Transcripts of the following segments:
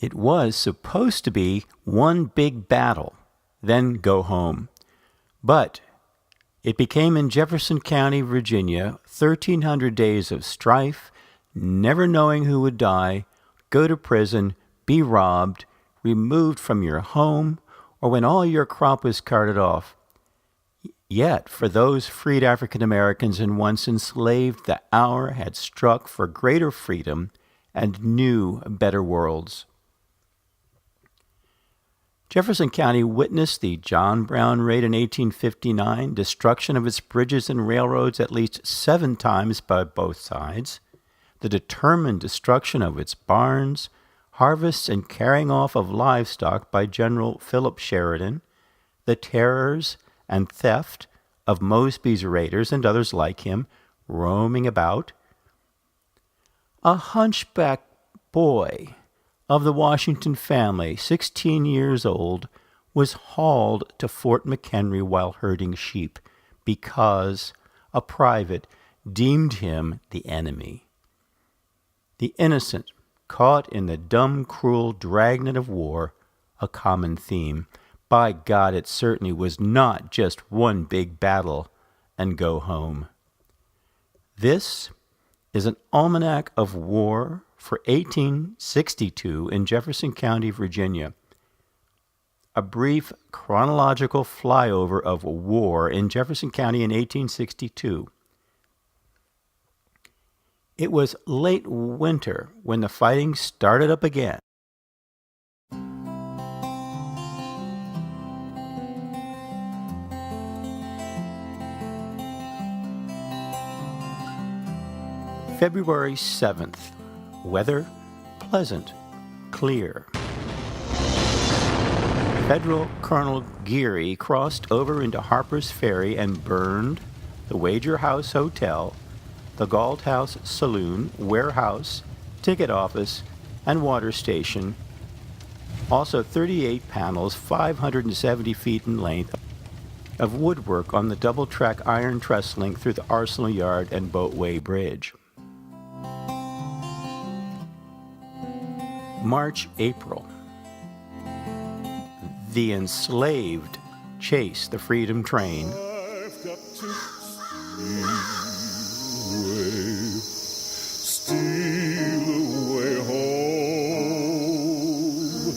It was supposed to be one big battle, then go home. But it became in Jefferson County, Virginia, 1,300 days of strife, never knowing who would die, go to prison, be robbed, removed from your home, or when all your crop was carted off. Yet, for those freed African Americans and once enslaved, the hour had struck for greater freedom and new, better worlds. Jefferson County witnessed the John Brown raid in 1859, destruction of its bridges and railroads at least 7 times by both sides, the determined destruction of its barns, harvests, and carrying off of livestock by General Philip Sheridan, the terrors and theft of Mosby's raiders and others like him roaming about. A hunchback boy of the Washington family, 16 years old, was hauled to Fort McHenry while herding sheep because a private deemed him the enemy. The innocent, caught in the dumb, cruel dragnet of war, a common theme. By God, it certainly was not just one big battle and go home. This is an Almanac of War for 1862 in Jefferson County, Virginia. A brief chronological flyover of war in Jefferson County in 1862. It was late winter when the fighting started up again. February 7th. Weather pleasant, clear. Federal Colonel Geary crossed over into Harper's Ferry and burned the Wager House Hotel, the Galt House Saloon, warehouse, ticket office, and water station. Also 38 panels, 570 feet in length, of woodwork on the double-track iron truss link through the Arsenal Yard and Boatway Bridge. March, April. The enslaved chase the Freedom Train. I've got to steal away home.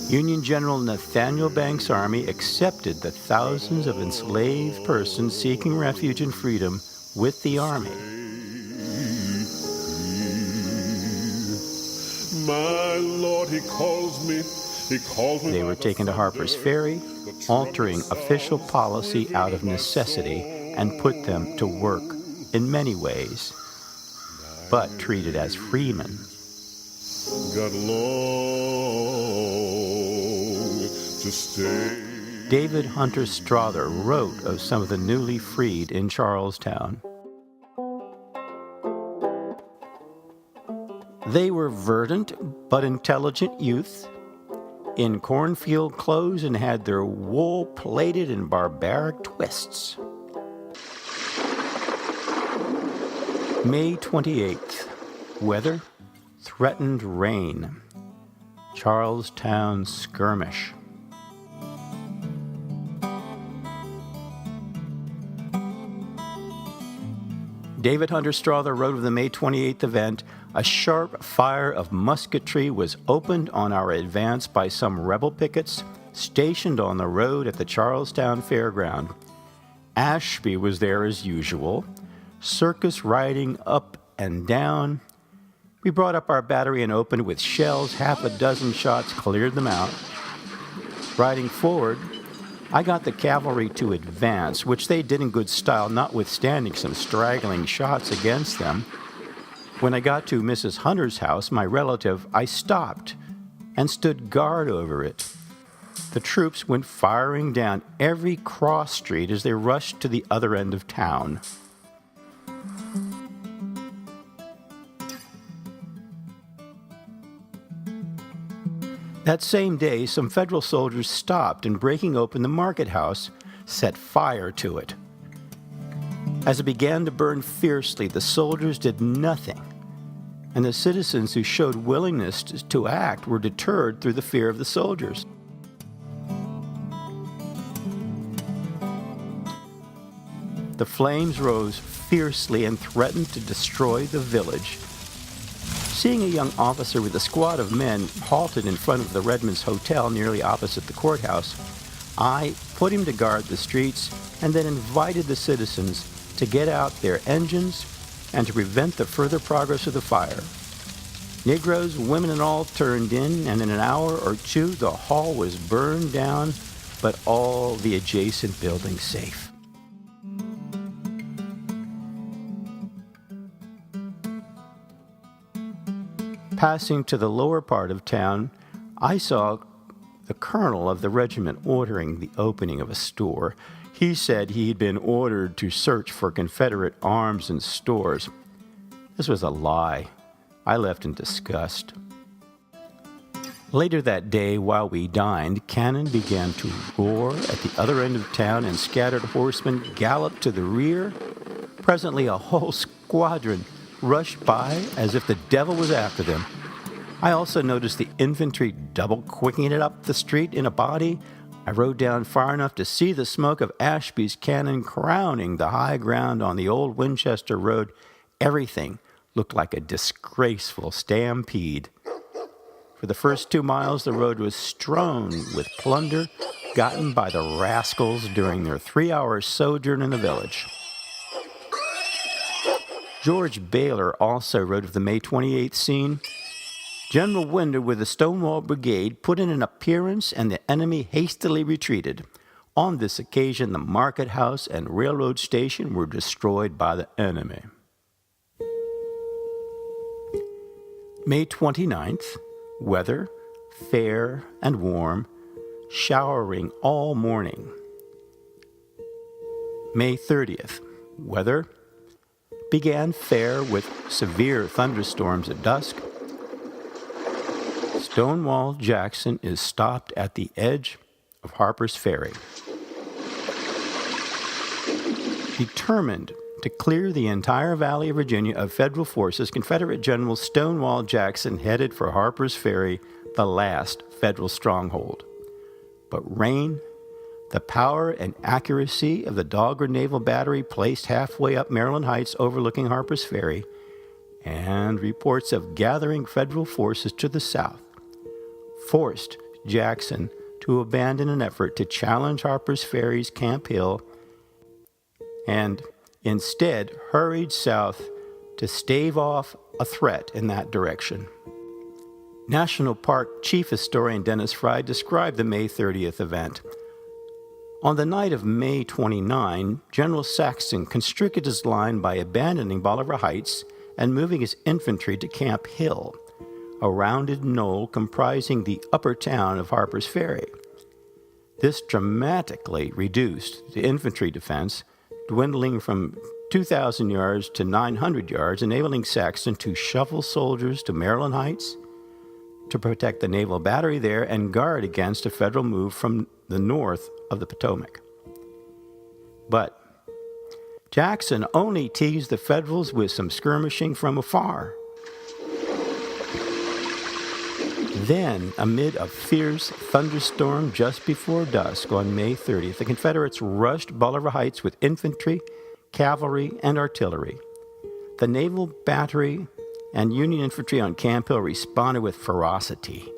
Union General Nathaniel Banks' army accepted the thousands of enslaved persons seeking refuge and freedom with the army. My Lord, he calls me. They were taken to Harper's Ferry, altering official policy out of necessity, and put them to work in many ways, but treated as freemen. Got long to stay. David Hunter Strother wrote of some of the newly freed in Charlestown. They were verdant but intelligent youth, in cornfield clothes, and had their wool plaited in barbaric twists. May 28th. Weather, threatened rain. Charlestown skirmish. David Hunter Strother wrote of the May 28th event, "A sharp fire of musketry was opened on our advance by some rebel pickets stationed on the road at the Charlestown Fairground. Ashby was there as usual, circus riding up and down. We brought up our battery and opened with shells. 6 shots cleared them out. Riding forward, I got the cavalry to advance, which they did in good style, notwithstanding some straggling shots against them. When I got to Mrs. Hunter's house, my relative, I stopped and stood guard over it. The troops went firing down every cross street as they rushed to the other end of town." That same day, some federal soldiers stopped and, breaking open the market house, set fire to it. As it began to burn fiercely, the soldiers did nothing and the citizens who showed willingness to act were deterred through the fear of the soldiers. The flames rose fiercely and threatened to destroy the village. Seeing a young officer with a squad of men halted in front of the Redmonds Hotel nearly opposite the courthouse, I put him to guard the streets and then invited the citizens to get out their engines and to prevent the further progress of the fire. Negroes, women, and all turned in, and in an hour or two the hall was burned down, but all the adjacent buildings safe. Passing to the lower part of town, I saw the colonel of the regiment ordering the opening of a store. He said he'd been ordered to search for Confederate arms and stores. This was a lie. I left in disgust. Later that day, while we dined, cannon began to roar at the other end of town, and scattered horsemen galloped to the rear. Presently, a whole squadron rushed by as if the devil was after them. I also noticed the infantry double-quicking it up the street in a body. I rode down far enough to see the smoke of Ashby's cannon crowning the high ground on the old Winchester Road. Everything looked like a disgraceful stampede. For the first 2 miles, the road was strewn with plunder gotten by the rascals during their 3-hour sojourn in the village. George Baylor also wrote of the May 28th scene. General Winder with the Stonewall Brigade put in an appearance, and the enemy hastily retreated. On this occasion, the market house and railroad station were destroyed by the enemy. May 29th, weather fair and warm, showering all morning. May 30th, weather began fair with severe thunderstorms at dusk. Stonewall Jackson is stopped at the edge of Harper's Ferry. Determined to clear the entire Valley of Virginia of Federal forces, Confederate General Stonewall Jackson headed for Harper's Ferry, the last Federal stronghold. But rain, the power and accuracy of the Dahlgren Naval Battery placed halfway up Maryland Heights overlooking Harper's Ferry, and reports of gathering Federal forces to the south forced Jackson to abandon an effort to challenge Harper's Ferry's Camp Hill and instead hurried south to stave off a threat in that direction. National Park Chief Historian Dennis Fry described the May 30th event. On the night of May 29, General Saxton constricted his line by abandoning Bolivar Heights and moving his infantry to Camp Hill, a rounded knoll comprising the upper town of Harper's Ferry. This dramatically reduced the infantry defense, dwindling from 2,000 yards to 900 yards, enabling Saxton to shuffle soldiers to Maryland Heights to protect the naval battery there and guard against a Federal move from the north of the Potomac. But Jackson only teased the Federals with some skirmishing from afar. Then, amid a fierce thunderstorm just before dusk on May 30th, the Confederates rushed Bolivar Heights with infantry, cavalry, and artillery. The naval battery and Union infantry on Camp Hill responded with ferocity.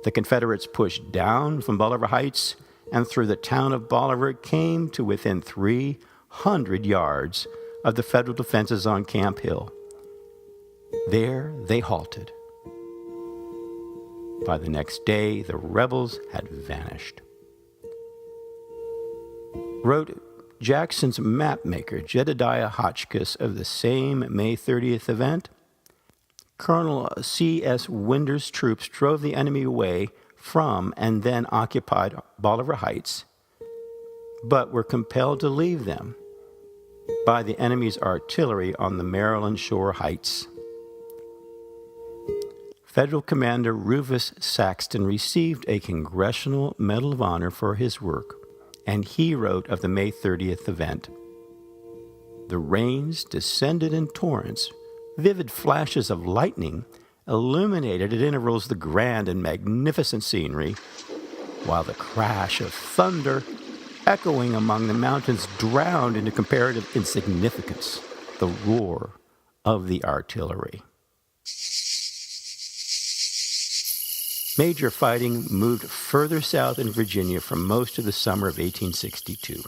The Confederates pushed down from Bolivar Heights and through the town of Bolivar came to within 300 yards of the Federal defenses on Camp Hill. There they halted. By the next day, the rebels had vanished. Wrote Jackson's mapmaker, Jedediah Hotchkiss, of the same May 30th event. Colonel C.S. Winder's troops drove the enemy away from and then occupied Bolivar Heights, but were compelled to leave them by the enemy's artillery on the Maryland Shore Heights. Federal Commander Rufus Saxton received a Congressional Medal of Honor for his work, and he wrote of the May 30th event, "The rains descended in torrents Vivid flashes of lightning illuminated at intervals the grand and magnificent scenery, while the crash of thunder echoing among the mountains drowned into comparative insignificance the roar of the artillery. Major fighting moved further south in Virginia for most of the summer of 1862.